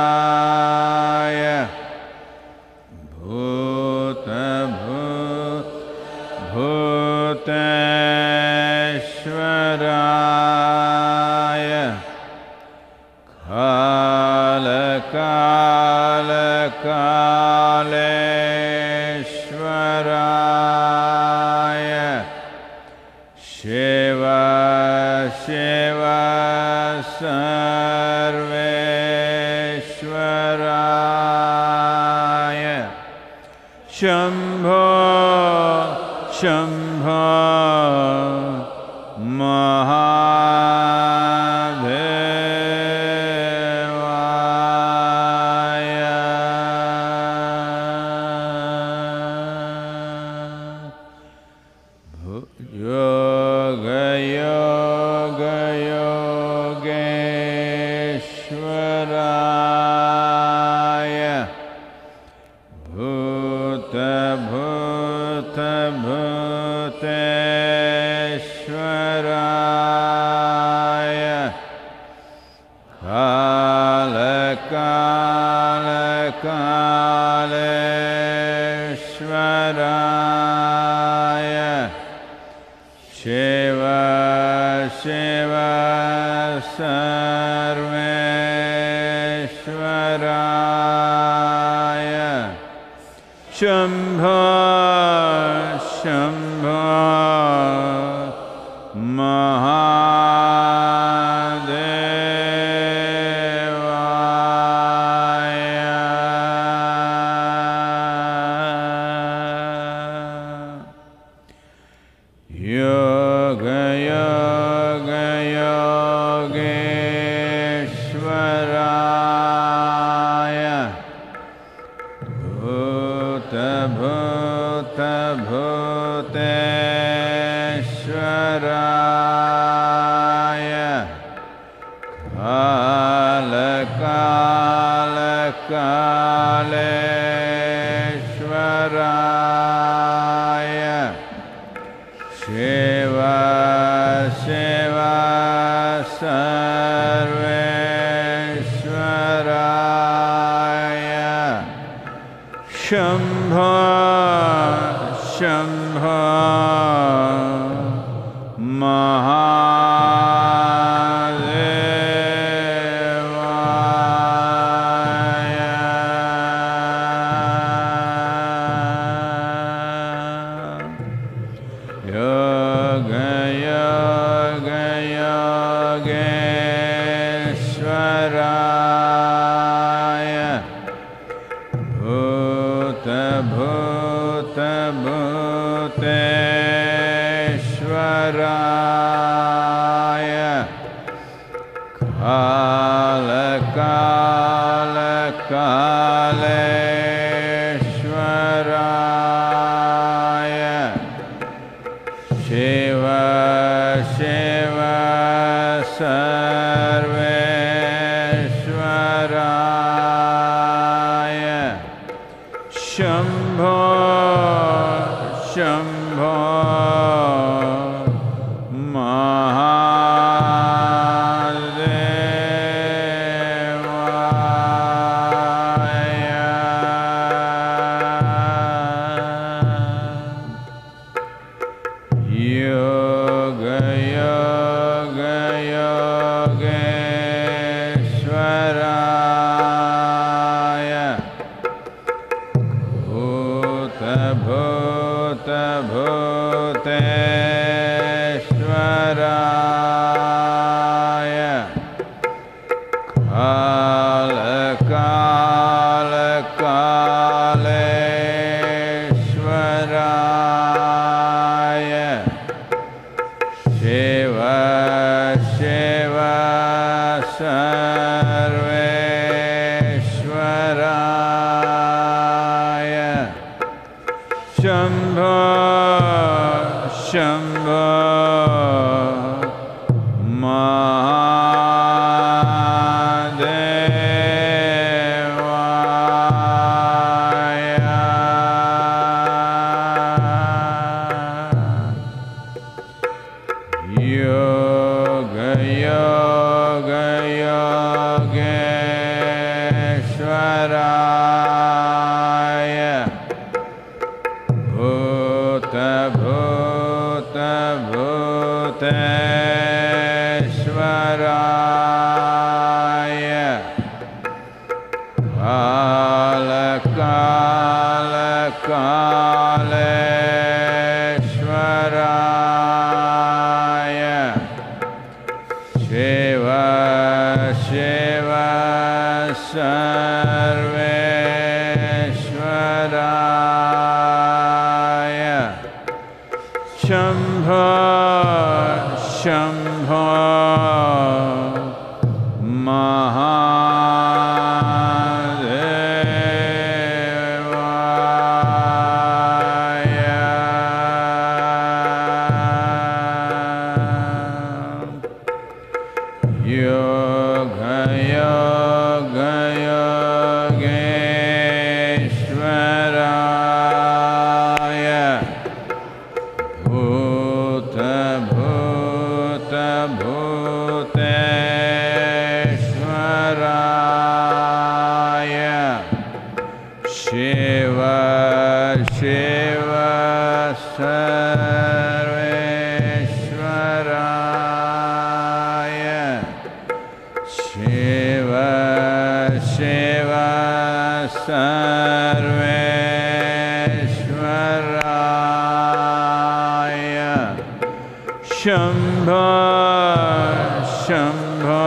योगयोगयोगेश्वराय भूतभूतेश्वराय कालकालकालेश्वराय शिव शिव सर्वेश्वराय शम्भो शम्भो महादेवाय योगयोगयोगेश्वराय भूतभूतभूतेश्वराय कालकालकालेश्वराय शिव शिव सर्वेश्वराय शम्भो शम्भो महादेवाय योगयोगयोगेश्वराय भूतभूतेश्वराय कालकालकालेश्वराय शिव शिव सर्वेश्वराय शम्भो शम्भो महादेवाय योगयोगयोगेश्वराय भूतभूतभूतेश्वराय कालकालकालेश्वराय शिव शिव सर्वेश्वराय शम्भो शम्भो महादेवाय योगयोगयोगेश्वराय भूतभूतेश्वराय कालकालकालेश्वराय शिव शिव सर्वेश्वराय शम्भो शम्भो महादेवाय भूतभूतेश्वराय कालकालकालेश्वराय शिव शिव सर्वेश्वराय शम्भो शम्भो शम्भो शम्भो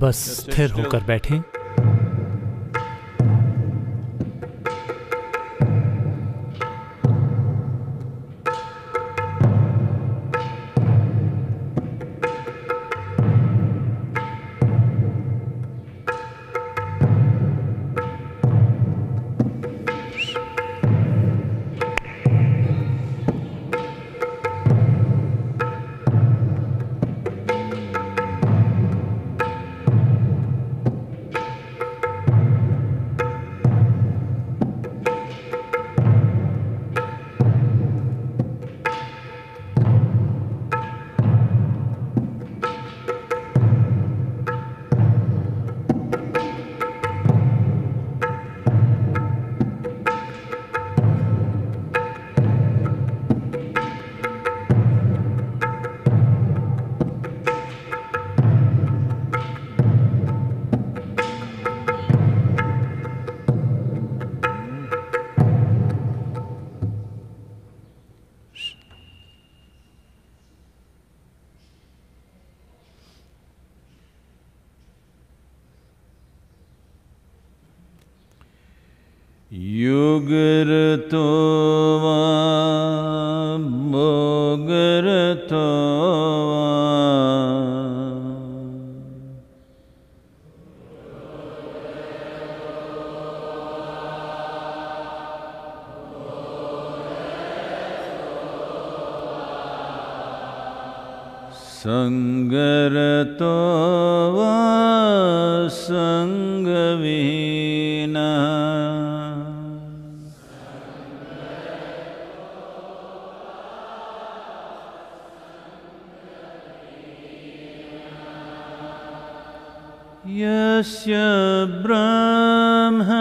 बस स्थिर होकर बैठें। युगरतो वा भोगरतो वा संगरतो वा संगविहीनः यस्य ब्रह्मणि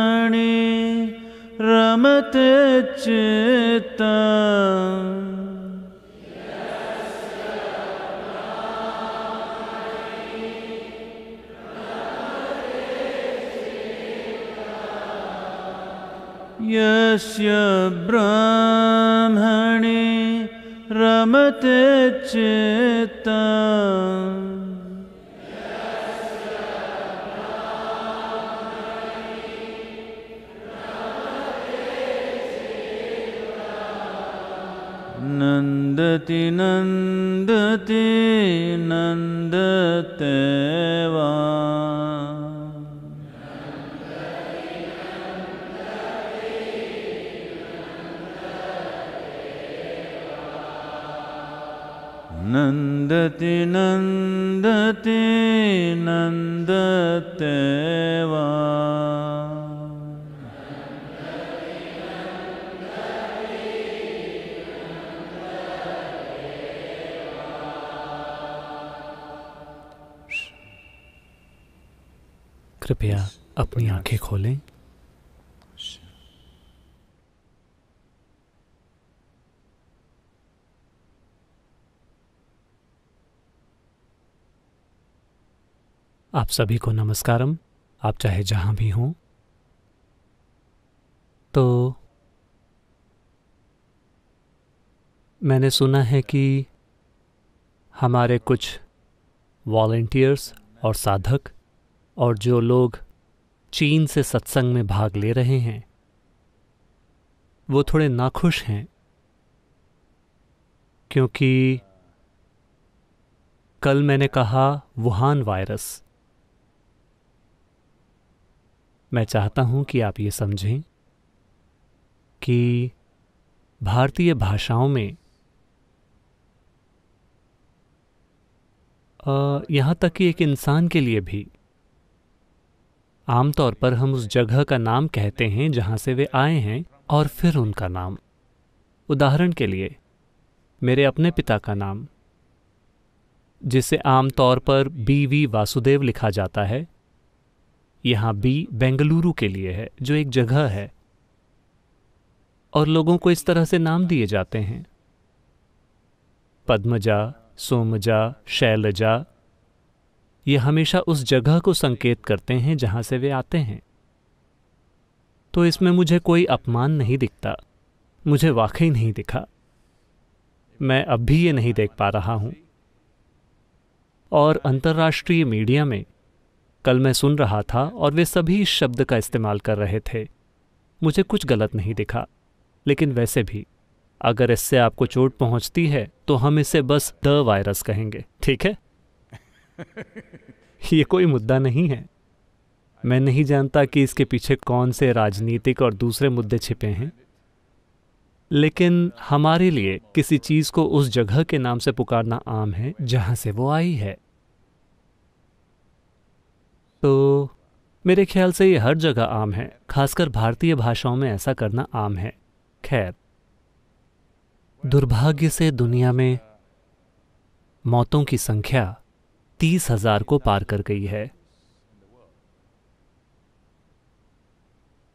रमते चित्तम् यस्य ब्रह्मणि रमते चित्तम् नन्दति नन्दति नन्दते वा नन्दति नन्दति नन्दते वा कृपया अपनी आंखें खोलें। आप सभी को नमस्कारम। आप चाहे जहां भी हों, तो मैंने सुना है कि हमारे कुछ वॉलंटियर्स और साधक और जो लोग चीन से सत्संग में भाग ले रहे हैं, वो थोड़े नाखुश हैं, क्योंकि कल मैंने कहा वुहान वायरस। मैं चाहता हूं कि आप ये समझें कि भारतीय भाषाओं में यहाँ तक कि एक इंसान के लिए भी आमतौर पर हम उस जगह का नाम कहते हैं जहाँ से वे आए हैं और फिर उनका नाम। उदाहरण के लिए मेरे अपने पिता का नाम, जिसे आमतौर पर BV वासुदेव लिखा जाता है, यहाँ B बेंगलुरु के लिए है, जो एक जगह है, और लोगों को इस तरह से नाम दिए जाते हैं। पद्मजा, सोमजा, शैलजा, ये हमेशा उस जगह को संकेत करते हैं जहाँ से वे आते हैं। तो इसमें मुझे कोई अपमान नहीं दिखता, मुझे वाकई नहीं दिखा। मैं अब भी ये नहीं देख पा रहा हूँ। और अंतर्राष्ट्रीय मीडिया में कल मैं सुन रहा था और वे सभी इस शब्द का इस्तेमाल कर रहे थे। मुझे कुछ गलत नहीं दिखा, लेकिन वैसे भी अगर इससे आपको चोट पहुंचती है तो हम इसे बस द वायरस कहेंगे, ठीक है? ये कोई मुद्दा नहीं है। मैं नहीं जानता कि इसके पीछे कौन से राजनीतिक और दूसरे मुद्दे छिपे हैं, लेकिन हमारे लिए किसी चीज को उस जगह के नाम से पुकारना आम है जहां से वो आई है। तो मेरे ख्याल से ये हर जगह आम है, खासकर भारतीय भाषाओं में ऐसा करना आम है। खैर, दुर्भाग्य से दुनिया में मौतों की संख्या 30,000 को पार कर गई है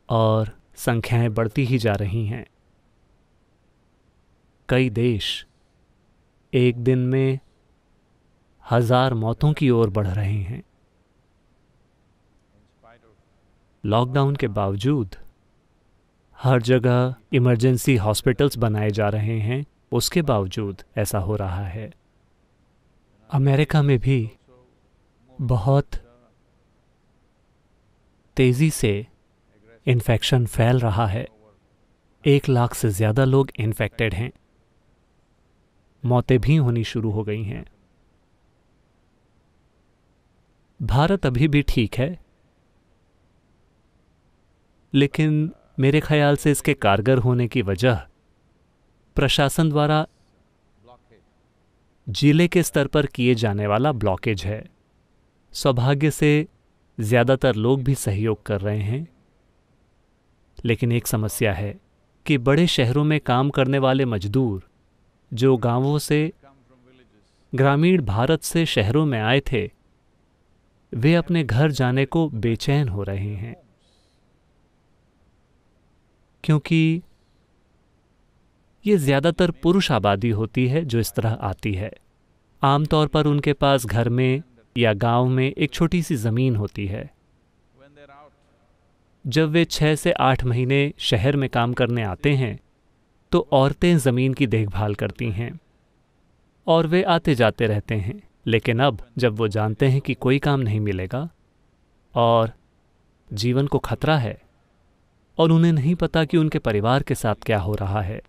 और संख्याएं बढ़ती ही जा रही हैं। कई देश एक दिन में 1,000 मौतों की ओर बढ़ रहे हैं। लॉकडाउन के बावजूद हर जगह इमरजेंसी हॉस्पिटल्स बनाए जा रहे हैं, उसके बावजूद ऐसा हो रहा है। अमेरिका में भी बहुत तेजी से इन्फेक्शन फैल रहा है। 1 लाख से ज़्यादा लोग इन्फेक्टेड हैं। मौतें भी होनी शुरू हो गई हैं। भारत अभी भी ठीक है, लेकिन मेरे ख्याल से इसके कारगर होने की वजह प्रशासन द्वारा जिले के स्तर पर किए जाने वाला ब्लॉकेज है। सौभाग्य से ज़्यादातर लोग भी सहयोग कर रहे हैं, लेकिन एक समस्या है कि बड़े शहरों में काम करने वाले मजदूर जो गांवों से, ग्रामीण भारत से शहरों में आए थे, वे अपने घर जाने को बेचैन हो रहे हैं, क्योंकि ये ज़्यादातर पुरुष आबादी होती है जो इस तरह आती है। आमतौर पर उनके पास घर में या गांव में एक छोटी सी ज़मीन होती है। जब वे 6 से 8 महीने शहर में काम करने आते हैं तो औरतें ज़मीन की देखभाल करती हैं और वे आते जाते रहते हैं। लेकिन अब जब वो जानते हैं कि कोई काम नहीं मिलेगा और जीवन को खतरा है और उन्हें नहीं पता कि उनके परिवार के साथ क्या हो रहा है,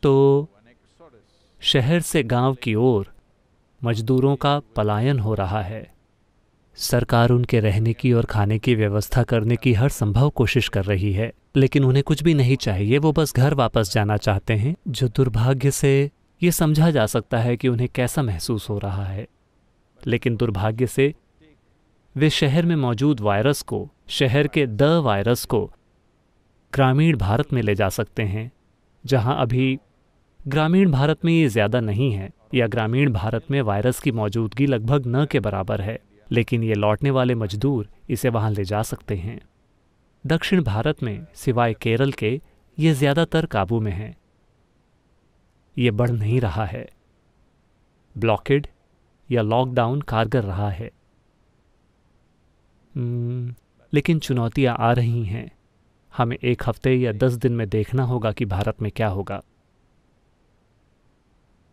तो शहर से गांव की ओर मजदूरों का पलायन हो रहा है। सरकार उनके रहने की और खाने की व्यवस्था करने की हर संभव कोशिश कर रही है, लेकिन उन्हें कुछ भी नहीं चाहिए। वो बस घर वापस जाना चाहते हैं, जो दुर्भाग्य से ये समझा जा सकता है कि उन्हें कैसा महसूस हो रहा है। लेकिन दुर्भाग्य से वे शहर में मौजूद वायरस को, शहर के द वायरस को ग्रामीण भारत में ले जा सकते हैं, जहां अभी ग्रामीण भारत में ये ज़्यादा नहीं है, या ग्रामीण भारत में वायरस की मौजूदगी लगभग न के बराबर है, लेकिन ये लौटने वाले मजदूर इसे वहां ले जा सकते हैं। दक्षिण भारत में सिवाय केरल के ये ज़्यादातर काबू में है। ये बढ़ नहीं रहा है। ब्लॉकेड या लॉकडाउन कारगर रहा है, लेकिन चुनौतियां आ रही हैं। हमें 1 हफ्ते या 10 दिन में देखना होगा कि भारत में क्या होगा।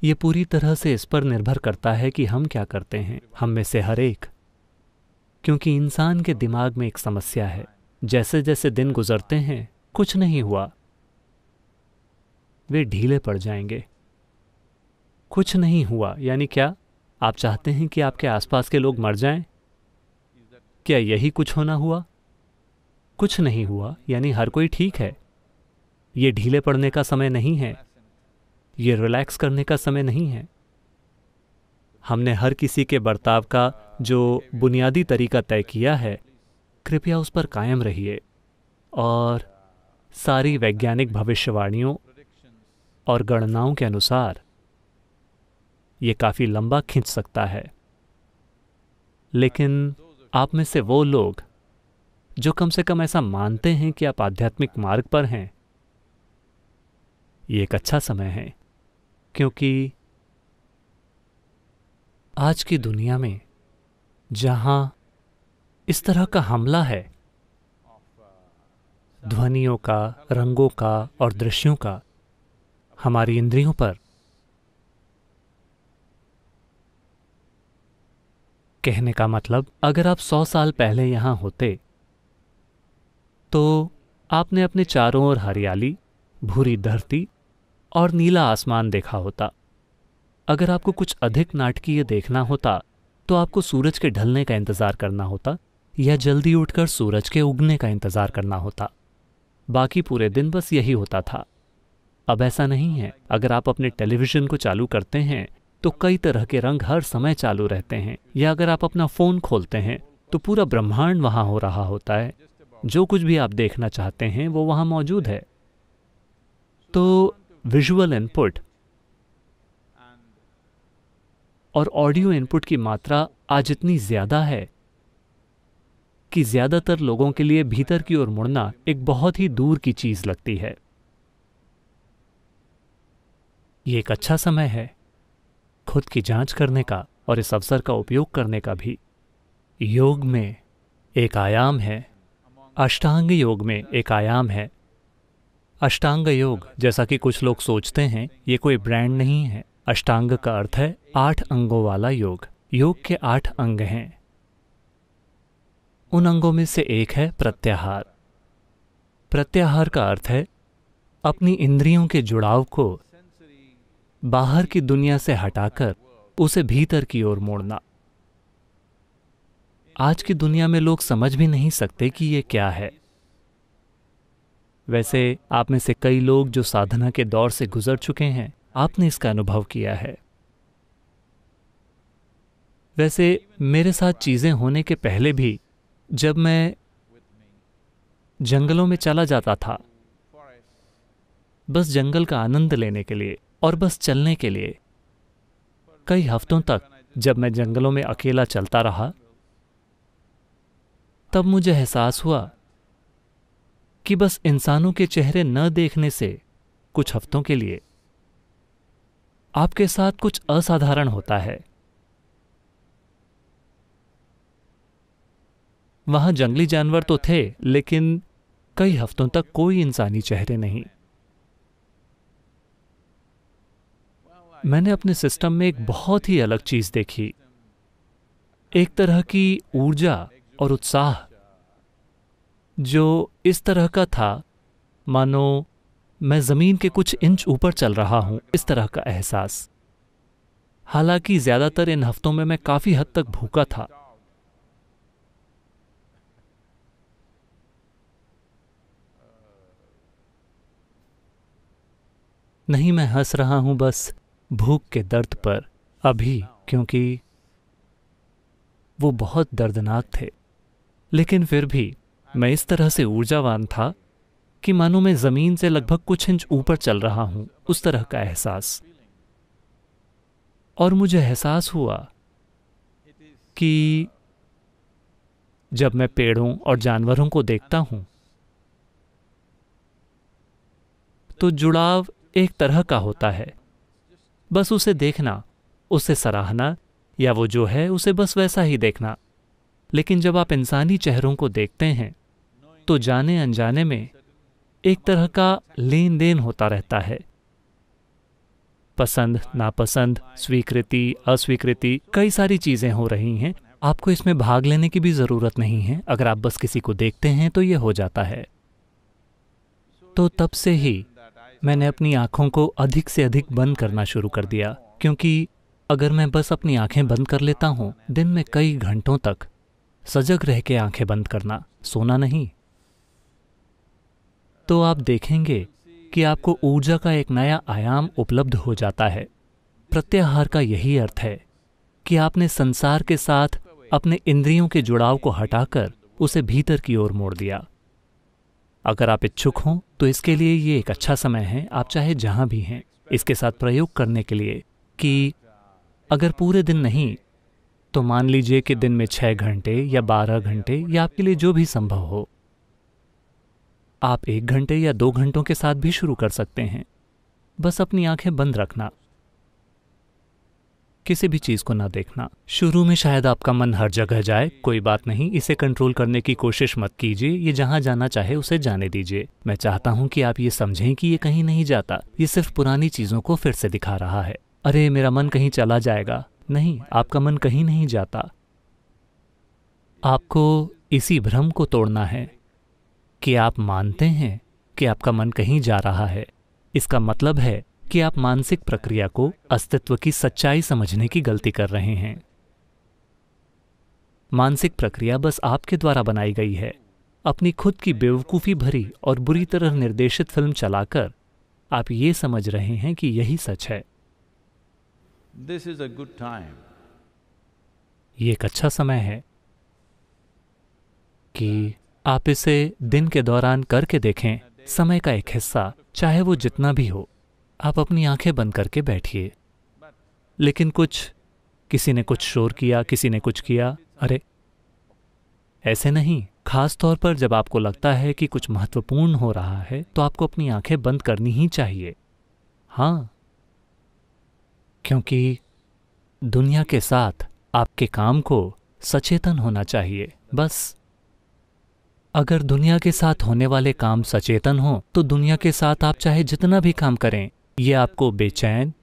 ये पूरी तरह से इस पर निर्भर करता है कि हम क्या करते हैं, हम में से हर एक। क्योंकि इंसान के दिमाग में एक समस्या है, जैसे जैसे दिन गुजरते हैं कुछ नहीं हुआ, वे ढीले पड़ जाएंगे। कुछ नहीं हुआ यानी क्या? आप चाहते हैं कि आपके आसपास के लोग मर जाएं? क्या यही कुछ होना हुआ? कुछ नहीं हुआ यानी हर कोई ठीक है। ये ढीले पड़ने का समय नहीं है, ये रिलैक्स करने का समय नहीं है। हमने हर किसी के बर्ताव का जो बुनियादी तरीका तय किया है, कृपया उस पर कायम रहिए। और सारी वैज्ञानिक भविष्यवाणियों और गणनाओं के अनुसार ये काफ़ी लंबा खिंच सकता है। लेकिन आप में से वो लोग जो कम से कम ऐसा मानते हैं कि आप आध्यात्मिक मार्ग पर हैं, ये एक अच्छा समय है, क्योंकि आज की दुनिया में जहां इस तरह का हमला है, ध्वनियों का, रंगों का और दृश्यों का हमारी इंद्रियों पर, कहने का मतलब, अगर आप 100 साल पहले यहाँ होते तो आपने अपने चारों ओर हरियाली, भूरी धरती और नीला आसमान देखा होता। अगर आपको कुछ अधिक नाटकीय देखना होता तो आपको सूरज के ढलने का इंतज़ार करना होता या जल्दी उठकर सूरज के उगने का इंतज़ार करना होता। बाकी पूरे दिन बस यही होता था। अब ऐसा नहीं है। अगर आप अपने टेलीविज़न को चालू करते हैं तो कई तरह के रंग हर समय चालू रहते हैं, या अगर आप अपना फ़ोन खोलते हैं तो पूरा ब्रह्मांड वहाँ हो रहा होता है। जो कुछ भी आप देखना चाहते हैं वो वहाँ मौजूद है। तो विजुअल इनपुट और ऑडियो इनपुट की मात्रा आज इतनी ज़्यादा है कि ज़्यादातर लोगों के लिए भीतर की ओर मुड़ना एक बहुत ही दूर की चीज़ लगती है। ये एक अच्छा समय है खुद की जांच करने का और इस अवसर का उपयोग करने का भी। योग में एक आयाम है, अष्टांग योग में एक आयाम है। अष्टांग योग, जैसा कि कुछ लोग सोचते हैं, ये कोई ब्रांड नहीं है। अष्टांग का अर्थ है 8 अंगों वाला योग। योग के 8 अंग हैं। उन अंगों में से एक है प्रत्याहार। प्रत्याहार का अर्थ है अपनी इंद्रियों के जुड़ाव को बाहर की दुनिया से हटाकर उसे भीतर की ओर मोड़ना। आज की दुनिया में लोग समझ भी नहीं सकते कि ये क्या है। वैसे आप में से कई लोग जो साधना के दौर से गुजर चुके हैं, आपने इसका अनुभव किया है। वैसे मेरे साथ चीज़ें होने के पहले भी जब मैं जंगलों में चला जाता था बस जंगल का आनंद लेने के लिए और बस चलने के लिए, कई हफ्तों तक जब मैं जंगलों में अकेला चलता रहा, तब मुझे एहसास हुआ कि बस इंसानों के चेहरे न देखने से कुछ हफ्तों के लिए आपके साथ कुछ असाधारण होता है। वहां जंगली जानवर तो थे, लेकिन कई हफ्तों तक कोई इंसानी चेहरे नहीं। मैंने अपने सिस्टम में एक बहुत ही अलग चीज देखी। एक तरह की ऊर्जा और उत्साह जो इस तरह का था मानो मैं जमीन के कुछ इंच ऊपर चल रहा हूं, इस तरह का एहसास। हालांकि ज्यादातर इन हफ्तों में मैं काफी हद तक भूखा था। नहीं, मैं हंस रहा हूं बस भूख के दर्द पर अभी, क्योंकि वो बहुत दर्दनाक थे। लेकिन फिर भी मैं इस तरह से ऊर्जावान था कि मानो मैं जमीन से लगभग कुछ इंच ऊपर चल रहा हूं, उस तरह का एहसास। और मुझे एहसास हुआ कि जब मैं पेड़ों और जानवरों को देखता हूं तो जुड़ाव एक तरह का होता है। बस उसे देखना, उसे सराहना, या वो जो है उसे बस वैसा ही देखना। लेकिन जब आप इंसानी चेहरों को देखते हैं तो जाने अनजाने में एक तरह का लेन देन होता रहता है। पसंद, नापसंद, स्वीकृति, अस्वीकृति, कई सारी चीजें हो रही हैं। आपको इसमें भाग लेने की भी जरूरत नहीं है। अगर आप बस किसी को देखते हैं तो ये हो जाता है। तो तब से ही मैंने अपनी आंखों को अधिक से अधिक बंद करना शुरू कर दिया, क्योंकि अगर मैं बस अपनी आंखें बंद कर लेता हूं, दिन में कई घंटों तक सजग रह के आंखें बंद करना, सोना नहीं, तो आप देखेंगे कि आपको ऊर्जा का एक नया आयाम उपलब्ध हो जाता है। प्रत्याहार का यही अर्थ है कि आपने संसार के साथ अपने इंद्रियों के जुड़ाव को हटाकर उसे भीतर की ओर मोड़ दिया। अगर आप इच्छुक हों तो इसके लिए ये एक अच्छा समय है, आप चाहे जहां भी हैं, इसके साथ प्रयोग करने के लिए कि अगर पूरे दिन नहीं तो मान लीजिए कि दिन में 6 घंटे या 12 घंटे या आपके लिए जो भी संभव हो, आप 1 घंटे या 2 घंटों के साथ भी शुरू कर सकते हैं। बस अपनी आंखें बंद रखना, किसी भी चीज को ना देखना। शुरू में शायद आपका मन हर जगह जाए, कोई बात नहीं, इसे कंट्रोल करने की कोशिश मत कीजिए। ये जहां जाना चाहे उसे जाने दीजिए। मैं चाहता हूं कि आप ये समझें कि ये कहीं नहीं जाता, ये सिर्फ पुरानी चीजों को फिर से दिखा रहा है। अरे मेरा मन कहीं चला जाएगा, नहीं, आपका मन कहीं नहीं जाता। आपको इसी भ्रम को तोड़ना है कि आप मानते हैं कि आपका मन कहीं जा रहा है। इसका मतलब है कि आप मानसिक प्रक्रिया को अस्तित्व की सच्चाई समझने की गलती कर रहे हैं। मानसिक प्रक्रिया बस आपके द्वारा बनाई गई है। अपनी खुद की बेवकूफ़ी भरी और बुरी तरह निर्देशित फिल्म चलाकर आप ये समझ रहे हैं कि यही सच है। This is a good time. ये एक अच्छा समय है कि आप इसे दिन के दौरान करके देखें। समय का एक हिस्सा, चाहे वो जितना भी हो, आप अपनी आंखें बंद करके बैठिए। लेकिन किसी ने कुछ शोर किया, किसी ने कुछ किया, अरे ऐसे नहीं। खास तौर पर जब आपको लगता है कि कुछ महत्वपूर्ण हो रहा है तो आपको अपनी आंखें बंद करनी ही चाहिए। हाँ, क्योंकि दुनिया के साथ आपके काम को सचेतन होना चाहिए। बस अगर दुनिया के साथ होने वाले काम सचेतन हो तो दुनिया के साथ आप चाहे जितना भी काम करें, ये आपको बेचैन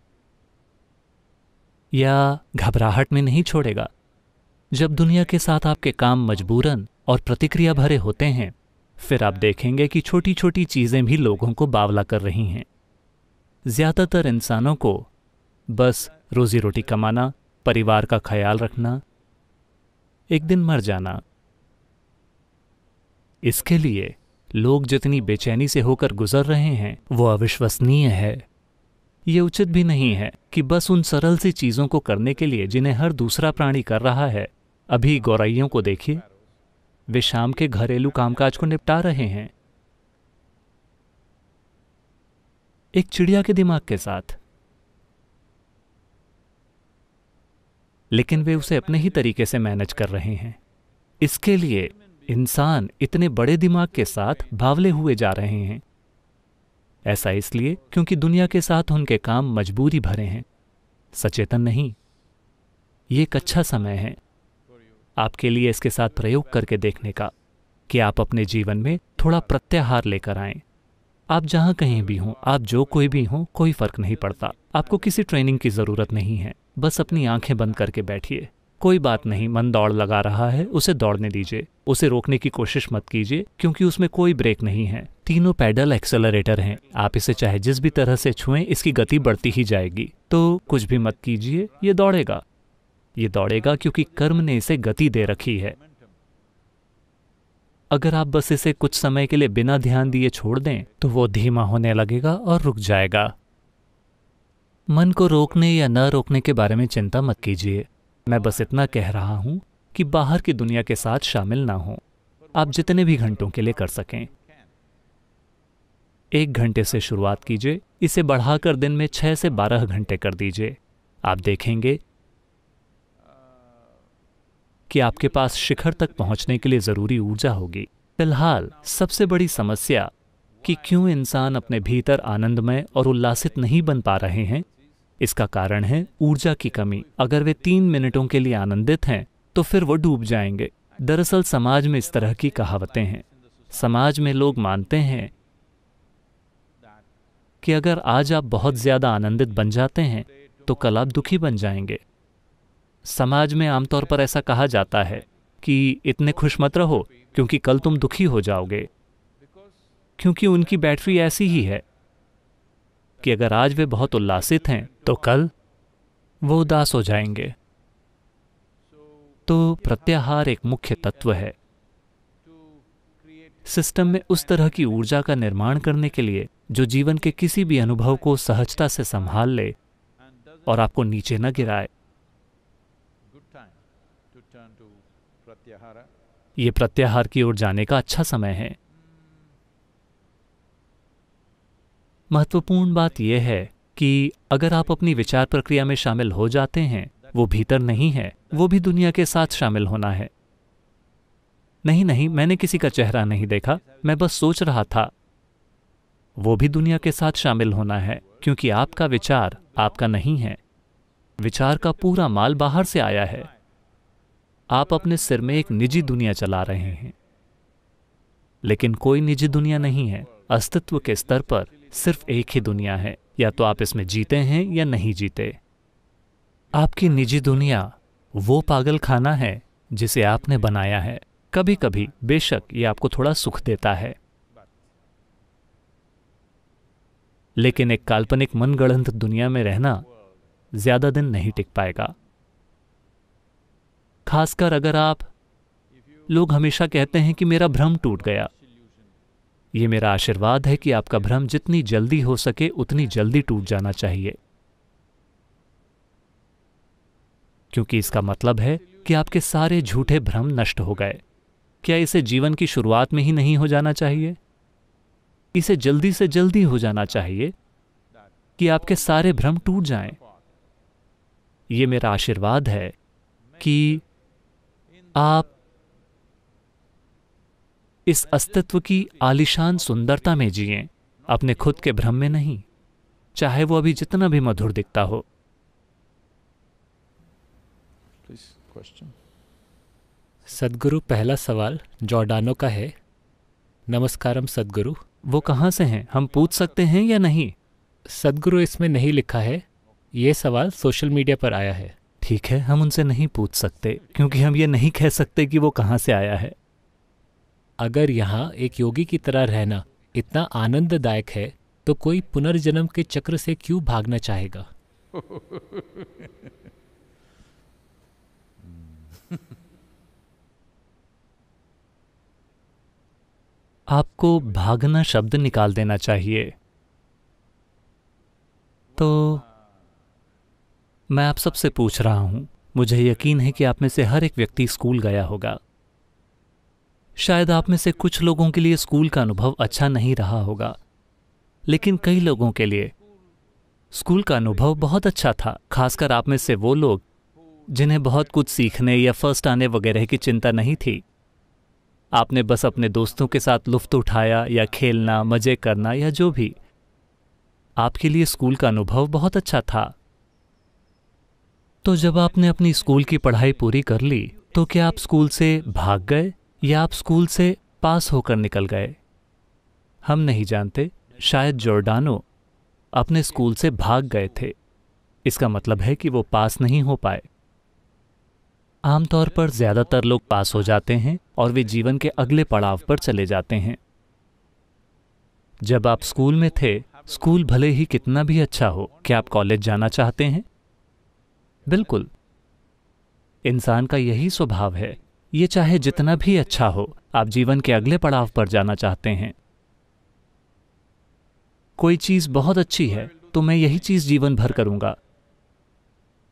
या घबराहट में नहीं छोड़ेगा। जब दुनिया के साथ आपके काम मजबूरन और प्रतिक्रिया भरे होते हैं, फिर आप देखेंगे कि छोटी छोटी चीज़ें भी लोगों को बावला कर रही हैं। ज़्यादातर इंसानों को बस रोजी रोटी कमाना, परिवार का ख्याल रखना, एक दिन मर जाना, इसके लिए लोग जितनी बेचैनी से होकर गुजर रहे हैं वो अविश्वसनीय है। ये उचित भी नहीं है कि बस उन सरल सी चीज़ों को करने के लिए जिन्हें हर दूसरा प्राणी कर रहा है। अभी गौरैयों को देखिए, वे शाम के घरेलू कामकाज को निपटा रहे हैं एक चिड़िया के दिमाग के साथ, लेकिन वे उसे अपने ही तरीके से मैनेज कर रहे हैं। इसके लिए इंसान इतने बड़े दिमाग के साथ बावले हुए जा रहे हैं। ऐसा इसलिए क्योंकि दुनिया के साथ उनके काम मजबूरी भरे हैं, सचेतन नहीं। ये एक अच्छा समय है आपके लिए इसके साथ प्रयोग करके देखने का कि आप अपने जीवन में थोड़ा प्रत्याहार लेकर आएं। आप जहां कहीं भी हों, आप जो कोई भी हों, कोई फर्क नहीं पड़ता। आपको किसी ट्रेनिंग की ज़रूरत नहीं है। बस अपनी आंखें बंद करके बैठिए। कोई बात नहीं, मन दौड़ लगा रहा है, उसे दौड़ने दीजिए। उसे रोकने की कोशिश मत कीजिए क्योंकि उसमें कोई ब्रेक नहीं है। तीनों पैडल एक्सेलरेटर हैं। आप इसे चाहे जिस भी तरह से छुएं, इसकी गति बढ़ती ही जाएगी। तो कुछ भी मत कीजिए, ये दौड़ेगा। ये दौड़ेगा क्योंकि कर्म ने इसे गति दे रखी है। अगर आप बस इसे कुछ समय के लिए बिना ध्यान दिए छोड़ दें तो वो धीमा होने लगेगा और रुक जाएगा। मन को रोकने या न रोकने के बारे में चिंता मत कीजिए। मैं बस इतना कह रहा हूं कि बाहर की दुनिया के साथ शामिल ना हो। आप जितने भी घंटों के लिए कर सकें। 1 घंटे से शुरुआत कीजिए, इसे बढ़ाकर दिन में 6 से 12 घंटे कर दीजिए। आप देखेंगे कि आपके पास शिखर तक पहुंचने के लिए जरूरी ऊर्जा होगी। फिलहाल सबसे बड़ी समस्या कि क्यों इंसान अपने भीतर आनंदमय और उल्लासित नहीं बन पा रहे हैं, इसका कारण है ऊर्जा की कमी। अगर वे 3 मिनटों के लिए आनंदित हैं तो फिर वो डूब जाएंगे। दरअसल समाज में इस तरह की कहावतें हैं। समाज में लोग मानते हैं कि अगर आज आप बहुत ज्यादा आनंदित बन जाते हैं तो कल आप दुखी बन जाएंगे। समाज में आमतौर पर ऐसा कहा जाता है कि इतने खुश मत रहो क्योंकि कल तुम दुखी हो जाओगे, क्योंकि उनकी बैटरी ऐसी ही है कि अगर आज वे बहुत उल्लासित हैं तो कल वो उदास हो जाएंगे। तो प्रत्याहार एक मुख्य तत्व है सिस्टम में उस तरह की ऊर्जा का निर्माण करने के लिए जो जीवन के किसी भी अनुभव को सहजता से संभाल ले और आपको नीचे न गिराए। ये प्रत्याहार की ओर जाने का अच्छा समय है। महत्वपूर्ण बात यह है कि अगर आप अपनी विचार प्रक्रिया में शामिल हो जाते हैं, वो भीतर नहीं है, वो भी दुनिया के साथ शामिल होना है। नहीं, मैंने किसी का चेहरा नहीं देखा, मैं बस सोच रहा था। वो भी दुनिया के साथ शामिल होना है क्योंकि आपका विचार आपका नहीं है। विचार का पूरा माल बाहर से आया है। आप अपने सिर में एक निजी दुनिया चला रहे हैं, लेकिन कोई निजी दुनिया नहीं है। अस्तित्व के स्तर पर सिर्फ एक ही दुनिया है, या तो आप इसमें जीते हैं या नहीं जीते। आपकी निजी दुनिया वो पागल खाना है जिसे आपने बनाया है। कभी कभी बेशक ये आपको थोड़ा सुख देता है, लेकिन एक काल्पनिक मनगढ़ंत दुनिया में रहना ज्यादा दिन नहीं टिक पाएगा। खासकर अगर लोग हमेशा कहते हैं कि मेरा भ्रम टूट गया। ये मेरा आशीर्वाद है कि आपका भ्रम जितनी जल्दी हो सके उतनी जल्दी टूट जाना चाहिए, क्योंकि इसका मतलब है कि आपके सारे झूठे भ्रम नष्ट हो गए। क्या इसे जीवन की शुरुआत में ही नहीं हो जाना चाहिए? इसे जल्दी से जल्दी हो जाना चाहिए कि आपके सारे भ्रम टूट जाएं। ये मेरा आशीर्वाद है कि आप इस अस्तित्व की आलीशान सुंदरता में जिएं, अपने खुद के भ्रम में नहीं, चाहे वो अभी जितना भी मधुर दिखता हो। सद्गुरु, पहला सवाल जॉर्डानो का है। नमस्कारम सद्गुरु। वो कहाँ से हैं, हम पूछ सकते हैं या नहीं? सद्गुरु, इसमें नहीं लिखा है। ये सवाल सोशल मीडिया पर आया है। ठीक है, हम उनसे नहीं पूछ सकते, क्योंकि हम ये नहीं कह सकते कि वो कहाँ से आया है। अगर यहाँ एक योगी की तरह रहना इतना आनंददायक है तो कोई पुनर्जन्म के चक्र से क्यों भागना चाहेगा? आपको भागना शब्द निकाल देना चाहिए। तो मैं आप सबसे पूछ रहा हूं, मुझे यकीन है कि आप में से हर एक व्यक्ति स्कूल गया होगा। शायद आप में से कुछ लोगों के लिए स्कूल का अनुभव अच्छा नहीं रहा होगा, लेकिन कई लोगों के लिए स्कूल का अनुभव बहुत अच्छा था। खासकर आप में से वो लोग जिन्हें बहुत कुछ सीखने या फर्स्ट आने वगैरह की चिंता नहीं थी। आपने बस अपने दोस्तों के साथ लुत्फ उठाया या खेलना, मजे करना या जो भी। आपके लिए स्कूल का अनुभव बहुत अच्छा था। तो जब आपने अपनी स्कूल की पढ़ाई पूरी कर ली, तो क्या आप स्कूल से भाग गए या आप स्कूल से पास होकर निकल गए? हम नहीं जानते। शायद जॉर्डानो अपने स्कूल से भाग गए थे। इसका मतलब है कि वो पास नहीं हो पाए। आमतौर पर ज्यादातर लोग पास हो जाते हैं और वे जीवन के अगले पड़ाव पर चले जाते हैं। जब आप स्कूल में थे, स्कूल भले ही कितना भी अच्छा हो, क्या आप कॉलेज जाना चाहते हैं? बिल्कुल। इंसान का यही स्वभाव है। ये चाहे जितना भी अच्छा हो, आप जीवन के अगले पड़ाव पर जाना चाहते हैं। कोई चीज बहुत अच्छी है तो मैं यही चीज जीवन भर करूंगा।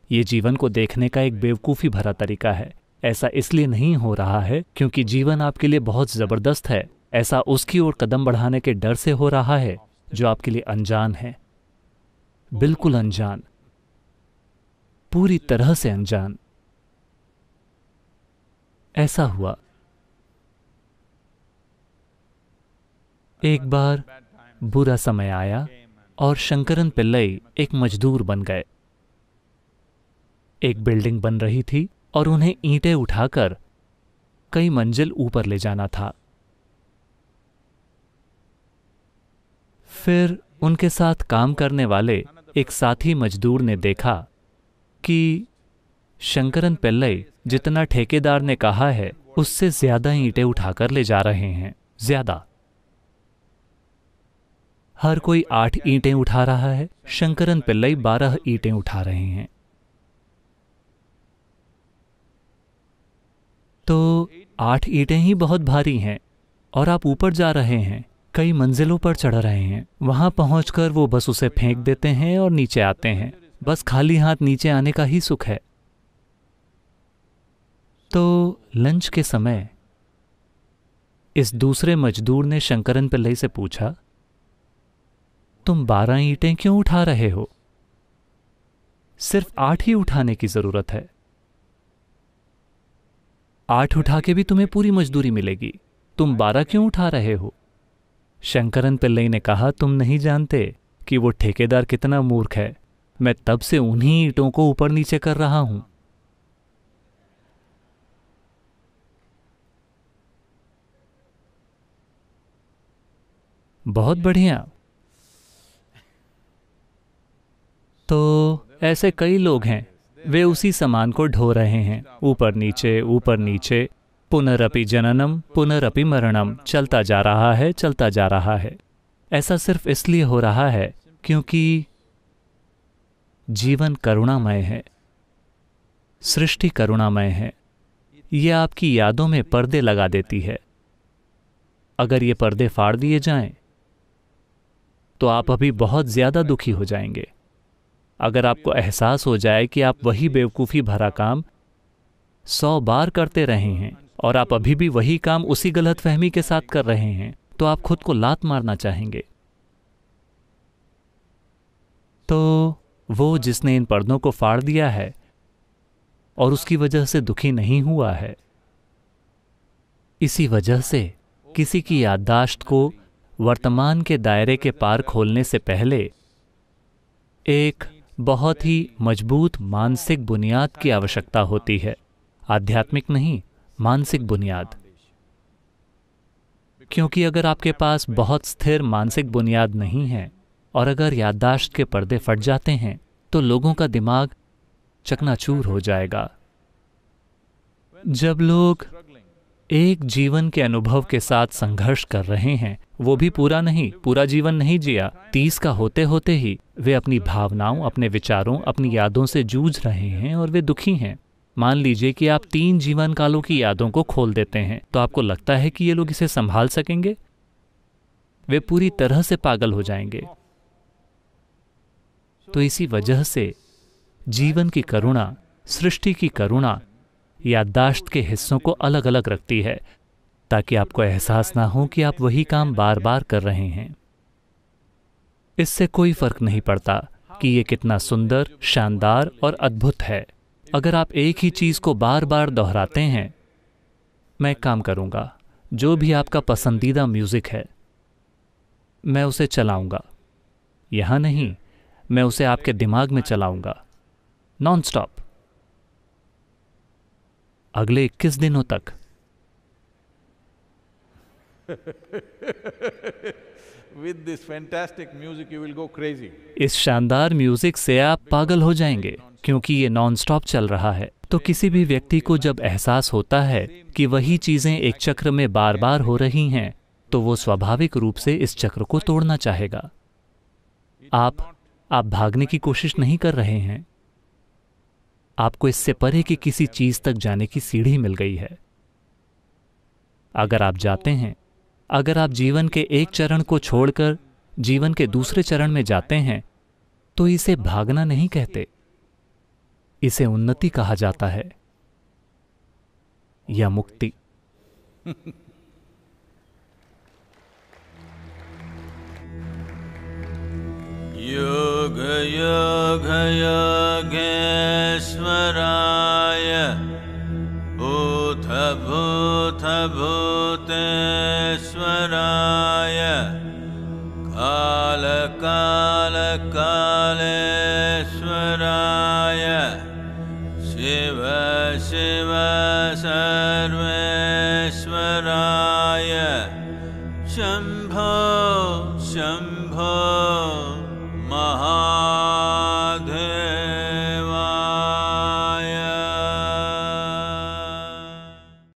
ये जीवन को देखने का एक बेवकूफ़ी भरा तरीका है। ऐसा इसलिए नहीं हो रहा है क्योंकि जीवन आपके लिए बहुत ज़बरदस्त है। ऐसा उसकी ओर कदम बढ़ाने के डर से हो रहा है जो आपके लिए अनजान है, बिल्कुल अनजान, पूरी तरह से अनजान। ऐसा हुआ। एक बार बुरा समय आया और शंकरन पिल्लई एक मजदूर बन गए। एक बिल्डिंग बन रही थी और उन्हें ईंटें उठाकर कई मंजिल ऊपर ले जाना था। फिर उनके साथ काम करने वाले एक साथी मजदूर ने देखा कि शंकरन पिल्लई जितना ठेकेदार ने कहा है उससे ज्यादा ईंटें उठाकर ले जा रहे हैं। ज्यादा। हर कोई 8 ईंटें उठा रहा है, शंकरन पिल्लई 12 ईंटें उठा रहे हैं। तो 8 ईंटें ही बहुत भारी हैं और आप ऊपर जा रहे हैं, कई मंजिलों पर चढ़ रहे हैं। वहां पहुंचकर वो बस उसे फेंक देते हैं और नीचे आते हैं। बस खाली हाथ नीचे आने का ही सुख है। तो लंच के समय इस दूसरे मजदूर ने शंकरन पिल्लई से पूछा, तुम 12 ईंटें क्यों उठा रहे हो? सिर्फ 8 ही उठाने की जरूरत है। 8 उठा के भी तुम्हें पूरी मजदूरी मिलेगी। तुम 12 क्यों उठा रहे हो? शंकरन पिल्लई ने कहा, तुम नहीं जानते कि वो ठेकेदार कितना मूर्ख है। मैं तब से उन्हीं ईंटों को ऊपर नीचे कर रहा हूं। बहुत बढ़िया। तो ऐसे कई लोग हैं वे उसी सामान को ढो रहे हैं, ऊपर नीचे, पुनरपि जननम पुनरपि मरणम, चलता जा रहा है, चलता जा रहा है। ऐसा सिर्फ इसलिए हो रहा है क्योंकि जीवन करुणामय है, सृष्टि करुणामय है। ये आपकी यादों में पर्दे लगा देती है। अगर ये पर्दे फाड़ दिए जाएं, तो आप अभी बहुत ज्यादा दुखी हो जाएंगे। अगर आपको एहसास हो जाए कि आप वही बेवकूफ़ी भरा काम 100 बार करते रहे हैं और आप अभी भी वही काम उसी गलतफहमी के साथ कर रहे हैं, तो आप खुद को लात मारना चाहेंगे। तो वो जिसने इन पर्दों को फाड़ दिया है और उसकी वजह से दुखी नहीं हुआ है, इसी वजह से किसी की याददाश्त को वर्तमान के दायरे के पार खोलने से पहले एक बहुत ही मजबूत मानसिक बुनियाद की आवश्यकता होती है। आध्यात्मिक नहीं, मानसिक बुनियाद। क्योंकि अगर आपके पास बहुत स्थिर मानसिक बुनियाद नहीं है और अगर याददाश्त के पर्दे फट जाते हैं, तो लोगों का दिमाग चकनाचूर हो जाएगा। जब लोग एक जीवन के अनुभव के साथ संघर्ष कर रहे हैं, वो भी पूरा जीवन नहीं जिया, 30 का होते होते ही वे अपनी भावनाओं, अपने विचारों, अपनी यादों से जूझ रहे हैं और वे दुखी हैं। मान लीजिए कि आप 3 जीवन कालों की यादों को खोल देते हैं, तो आपको लगता है कि ये लोग इसे संभाल सकेंगे? वे पूरी तरह से पागल हो जाएंगे। तो इसी वजह से जीवन की करुणा, सृष्टि की करुणा याददाश्त के हिस्सों को अलग अलग रखती है, ताकि आपको एहसास ना हो कि आप वही काम बार बार कर रहे हैं। इससे कोई फर्क नहीं पड़ता कि ये कितना सुंदर, शानदार और अद्भुत है। अगर आप एक ही चीज को बार बार दोहराते हैं, मैं एक काम करूंगा, जो भी आपका पसंदीदा म्यूजिक है, मैं उसे चलाऊंगा। यहां नहीं, मैं उसे आपके दिमाग में चलाऊंगा, नॉन स्टॉप, अगले 21 दिनों तक। With this fantastic music, you will go crazy. इस शानदार म्यूजिक से आप पागल हो जाएंगे, क्योंकि ये नॉन स्टॉप चल रहा है। तो किसी भी व्यक्ति को जब एहसास होता है कि वही चीजें एक चक्र में बार बार हो रही हैं, तो वो स्वाभाविक रूप से इस चक्र को तोड़ना चाहेगा। आप भागने की कोशिश नहीं कर रहे हैं। आपको इससे परे कि किसी चीज तक जाने की सीढ़ी मिल गई है। अगर आप जाते हैं, अगर आप जीवन के एक चरण को छोड़कर जीवन के दूसरे चरण में जाते हैं, तो इसे भागना नहीं कहते, इसे उन्नति कहा जाता है या मुक्ति। योग योग योगेश्वराय भूत भूत भूतेश्वराय काल काल कालेश्वराय शिव शिव सर्वे